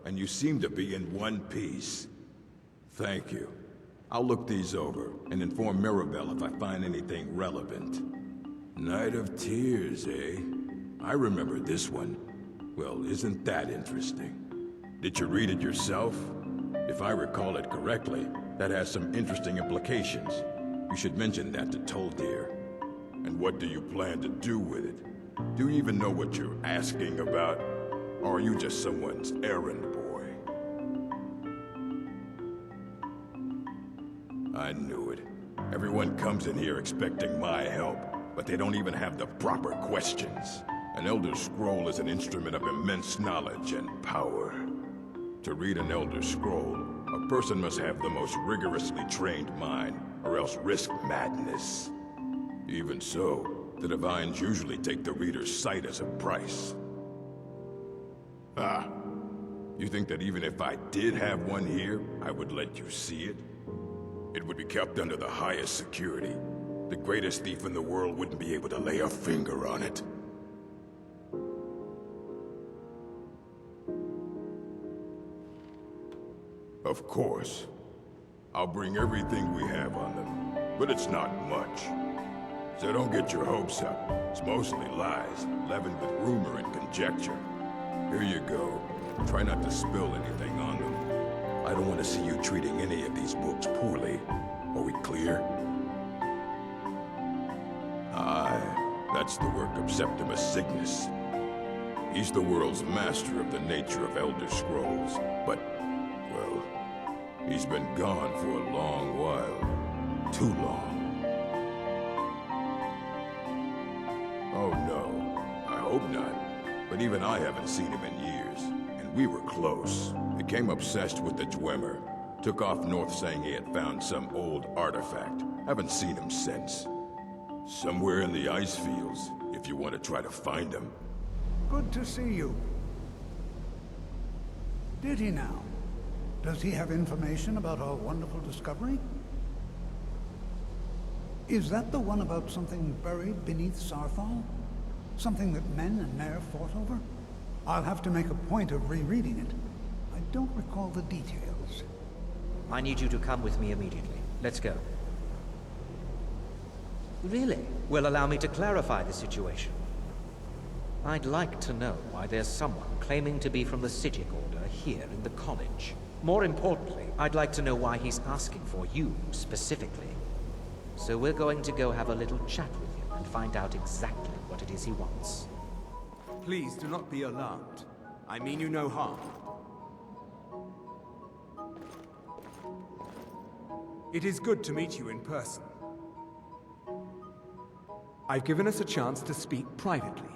And you seem to be in one piece. Thank you. I'll look these over and inform Mirabelle if I find anything relevant. Night of Tears, eh? I remember this one. Well, isn't that interesting? Did you read it yourself? If I recall it correctly, that has some interesting implications. You should mention that to Toldir. And what do you plan to do with it? Do you even know what you're asking about? Or are you just someone's errand boy? I knew it. Everyone comes in here expecting my help, but they don't even have the proper questions. An Elder Scroll is an instrument of immense knowledge and power. To read an Elder Scroll, a person must have the most rigorously trained mind, or else risk madness. Even so, the Divines usually take the reader's sight as a price. Ah, you think that even if I did have one here, I would let you see it? It would be kept under the highest security. The greatest thief in the world wouldn't be able to lay a finger on it. Of course. I'll bring everything we have on them, but it's not much. So don't get your hopes up. It's mostly lies, leavened with rumor and conjecture. Here you go. Try not to spill anything on them. I don't want to see you treating any of these books poorly. Are we clear? Aye, that's the work of Septimus Signus. He's the world's master of the nature of Elder Scrolls, but, well, he's been gone for a long while. Too long. Oh no, I hope not. But even I haven't seen him in years, and we were close. Became obsessed with the Dwemer. Took off north saying he had found some old artifact. Haven't seen him since. Somewhere in the ice fields, if you want to try to find him. Good to see you. Did he now? Does he have information about our wonderful discovery? Is that the one about something buried beneath Saarthal? Something that men and Mare fought over? I'll have to make a point of rereading it. I don't recall the details. I need you to come with me immediately. Let's go. Really? Well, allow me to clarify the situation. I'd like to know why there's someone claiming to be from the Psijic Order here in the college. More importantly, I'd like to know why he's asking for you, specifically. So we're going to go have a little chat with him and find out exactly what it is he wants. Please do not be alarmed. I mean you no harm. It is good to meet you in person. I've given us a chance to speak privately,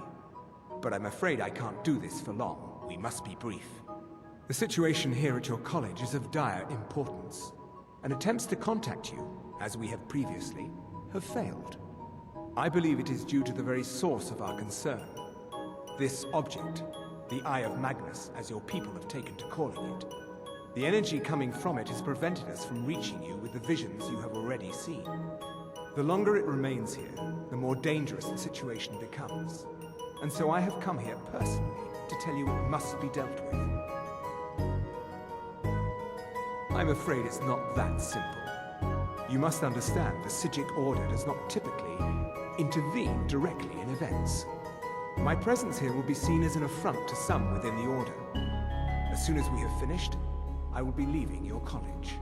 but I'm afraid I can't do this for long. We must be brief. The situation here at your college is of dire importance, and attempts to contact you, as we have previously, have failed. I believe it is due to the very source of our concern. This object, the Eye of Magnus, as your people have taken to calling it. The energy coming from it has prevented us from reaching you with the visions you have already seen. The longer it remains here, the more dangerous the situation becomes. And so I have come here personally to tell you it must be dealt with. I'm afraid it's not that simple. You must understand the Psijic Order does not typically intervene directly in events. My presence here will be seen as an affront to some within the Order. As soon as we have finished, I will be leaving your college.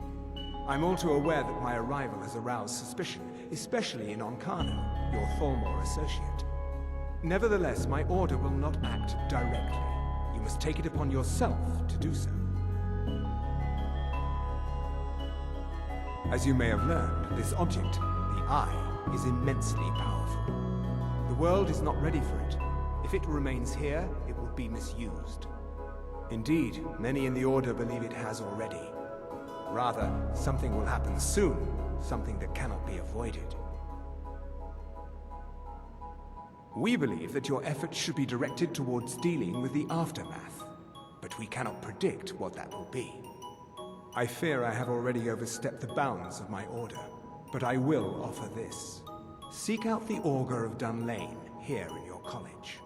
I'm all too aware that my arrival has aroused suspicion, especially in Onkano, your Thalmor associate. Nevertheless, my Order will not act directly. You must take it upon yourself to do so. As you may have learned, this object, the Eye, is immensely powerful. The world is not ready for it. If it remains here, it will be misused. Indeed, many in the Order believe it has already. Rather, something will happen soon, something that cannot be avoided. We believe that your efforts should be directed towards dealing with the aftermath, but we cannot predict what that will be. I fear I have already overstepped the bounds of my Order, but I will offer this. Seek out the Augur of Dunlain here in your college.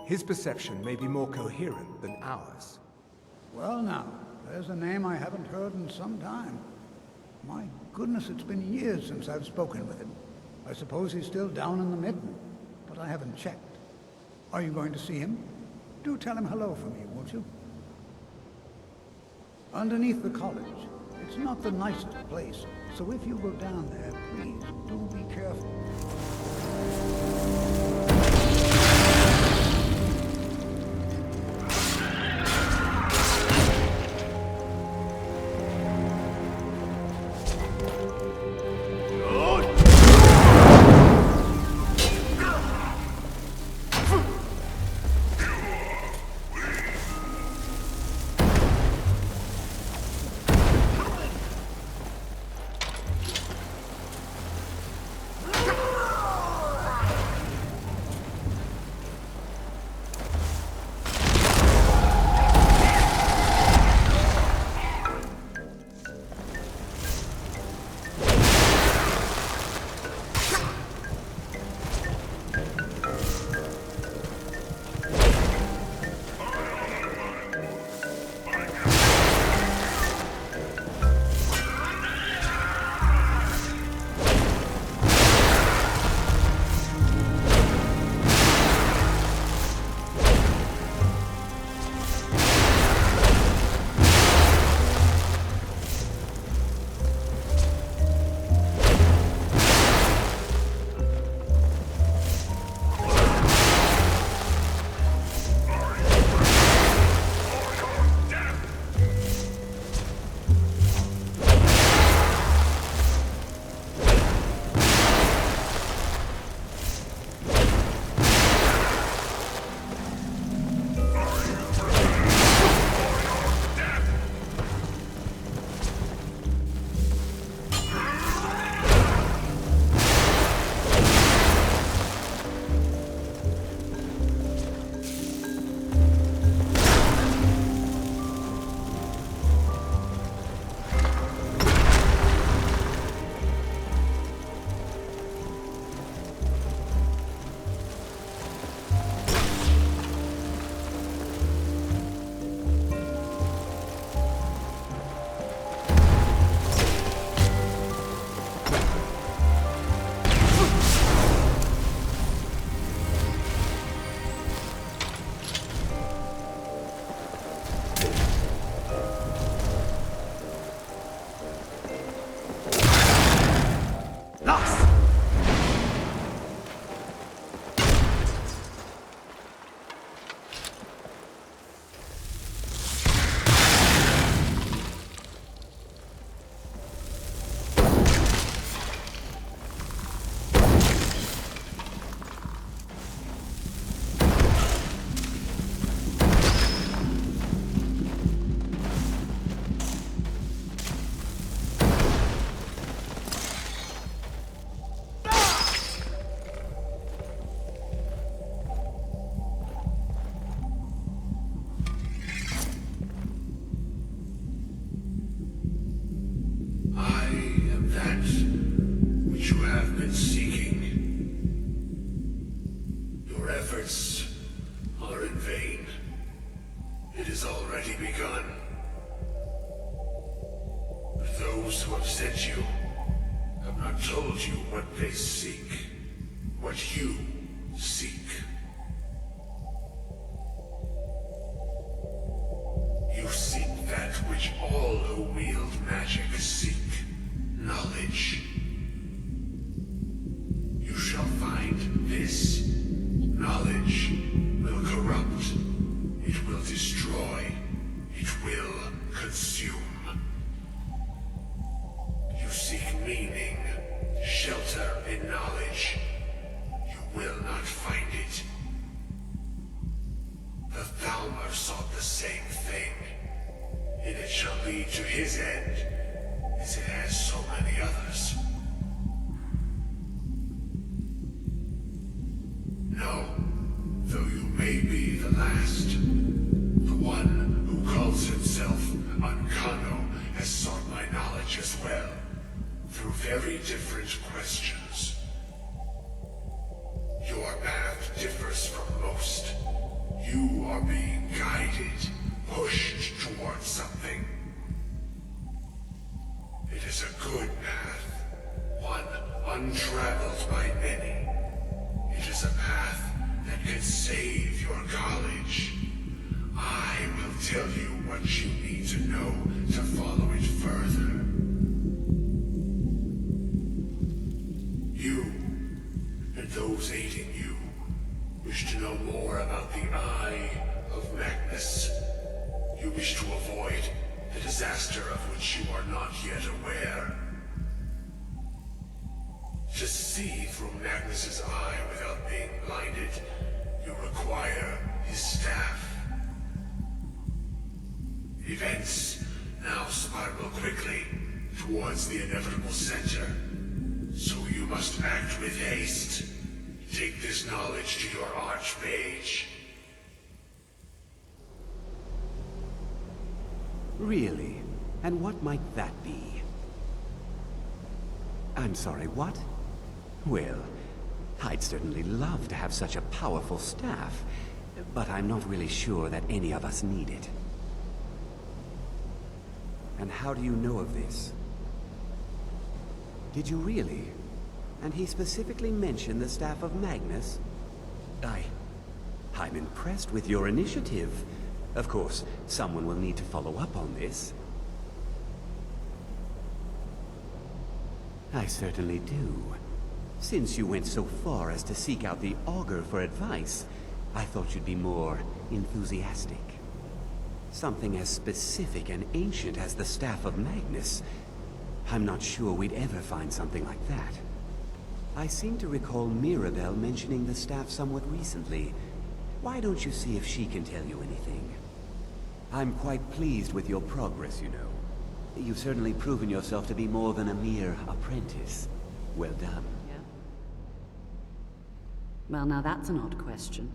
His perception may be more coherent than ours. Well now, there's a name I haven't heard in some time. My goodness, it's been years since I've spoken with him. I suppose he's still down in the Midden, but I haven't checked. Are you going to see him? Do tell him hello for me, won't you? Underneath the college. It's not the nicest place, so if you go down there, please do be careful. those who have sent you have not told you what they seek, what you seek. You seek that which all who wield magic seek, knowledge. You shall find this. Knowledge will corrupt. It will destroy. It will consume. You seek meaning, shelter in knowledge. You will not find it. The Thalmor sought the same thing, and it shall lead to his end, as it has so many others. No, though you may be the last, the one who calls himself Unkano has sought my knowledge as well, through very different questions. Your path differs from most. You are being guided, pushed towards something. It is a good path, one untraveled by many. It is a path that can save your college. I will tell you what you need to know to follow it further. You, and those aiding you, wish to know more about the Eye of Magnus. You wish to avoid the disaster of which you are not yet aware. To see through Magnus's eye without being blinded, you require his staff. Events now spiral quickly towards the inevitable center, so you must act with haste. Take this knowledge to your archmage. Really? And what might that be? I'm sorry, what? Well, I'd certainly love to have such a powerful staff, but I'm not really sure that any of us need it. And how do you know of this? Did you really? And he specifically mentioned the Staff of Magnus? I'm impressed with your initiative. Of course, someone will need to follow up on this. I certainly do. Since you went so far as to seek out the Augur for advice, I thought you'd be more enthusiastic. Something as specific and ancient as the Staff of Magnus. I'm not sure we'd ever find something like that. I seem to recall Mirabelle mentioning the staff somewhat recently. Why don't you see if she can tell you anything? I'm quite pleased with your progress, you know. You've certainly proven yourself to be more than a mere apprentice. Well done. Yeah. Well, now that's an odd question.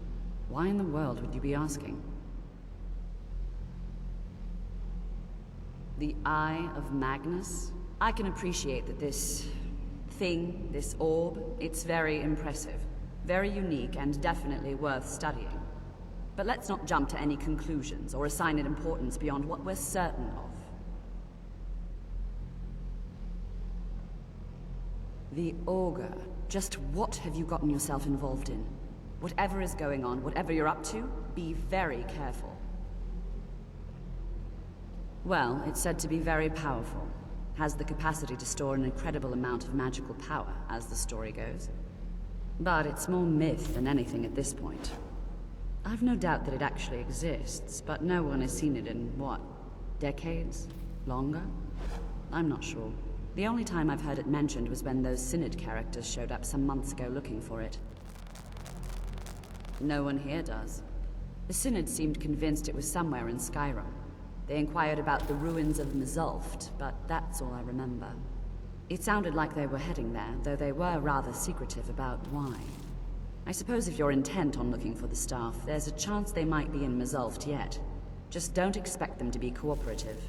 Why in the world would you be asking? The Eye of Magnus? I can appreciate that this thing, this orb, it's very impressive. Very unique and definitely worth studying. But let's not jump to any conclusions or assign it importance beyond what we're certain of. The Augur. Just what have you gotten yourself involved in? Whatever is going on, whatever you're up to, be very careful. Well, it's said to be very powerful. Has the capacity to store an incredible amount of magical power, as the story goes. But it's more myth than anything at this point. I've no doubt that it actually exists, but no one has seen it in, what, decades? Longer? I'm not sure. The only time I've heard it mentioned was when those Synod characters showed up some months ago looking for it. No one here does. The Synod seemed convinced it was somewhere in Skyrim. They inquired about the ruins of Mzulft, but that's all I remember. It sounded like they were heading there, though they were rather secretive about why. I suppose if you're intent on looking for the staff, there's a chance they might be in Mzulft yet. Just don't expect them to be cooperative.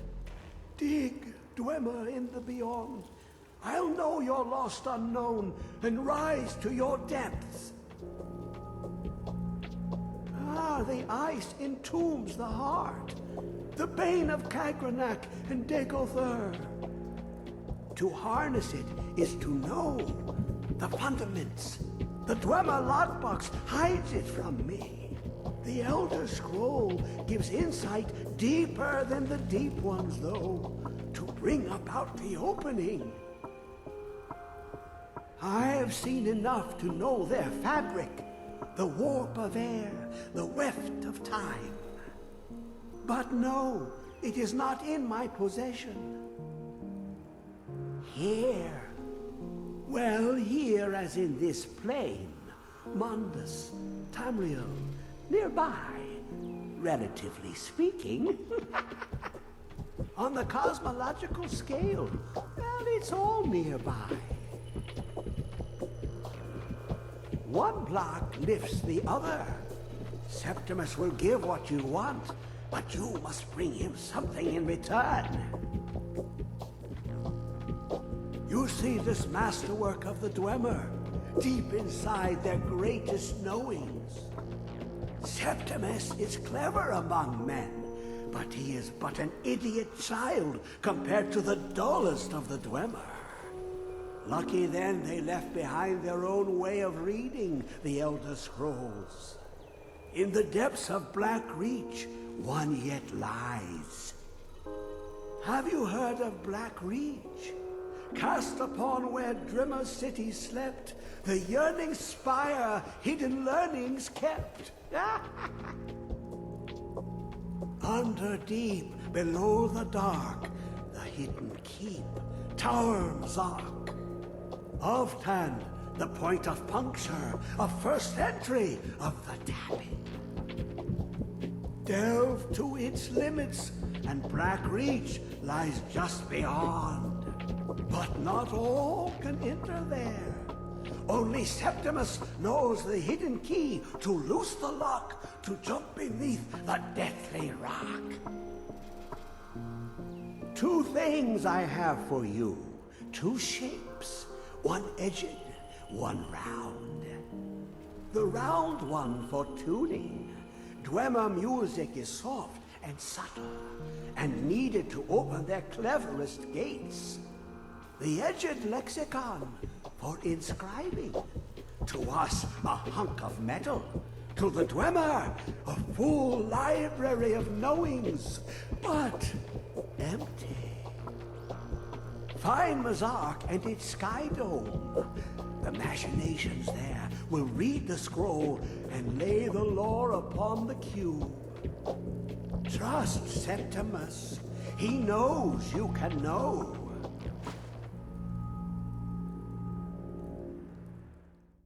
Dig, Dwemer in the beyond. I'll know your lost unknown and rise to your depths. Ah, the ice entombs the heart. The bane of Kagranak and Degother. To harness it is to know the fundaments. The Dwemer lockbox hides it from me. The Elder Scroll gives insight deeper than the deep ones, though, to bring about the opening. I have seen enough to know their fabric, the warp of air, the weft of time. But no, it is not in my possession. Here. Well, here as in this plane, Mundus, Tamriel, nearby, relatively speaking. On the cosmological scale, well, it's all nearby. One block lifts the other. Septimus will give what you want, but you must bring him something in return. You see this masterwork of the Dwemer, deep inside their greatest knowings. Septimus is clever among men, but he is but an idiot child compared to the dullest of the Dwemer. Lucky then they left behind their own way of reading the Elder Scrolls. In the depths of Blackreach, one yet lies. Have you heard of Blackreach? Cast upon where Drimmer's city slept, the yearning spire hidden learnings kept. Under deep, below the dark, the hidden keep, Tower Zark. Oftan, the point of puncture, of first entry of the tapping. Delve to its limits, and Blackreach lies just beyond. But not all can enter there. Only Septimus knows the hidden key to loose the lock, to jump beneath the deathly rock. Two things I have for you. Two shapes, one edged, one round. The round one for tuning. Dwemer music is soft and subtle, and needed to open their cleverest gates. The edged lexicon for inscribing. To us, a hunk of metal. To the Dwemer, a full library of knowings, but empty. Find Mazark and its sky dome. The machinations there will read the scroll and lay the lore upon the cube. Trust Septimus. He knows you can know.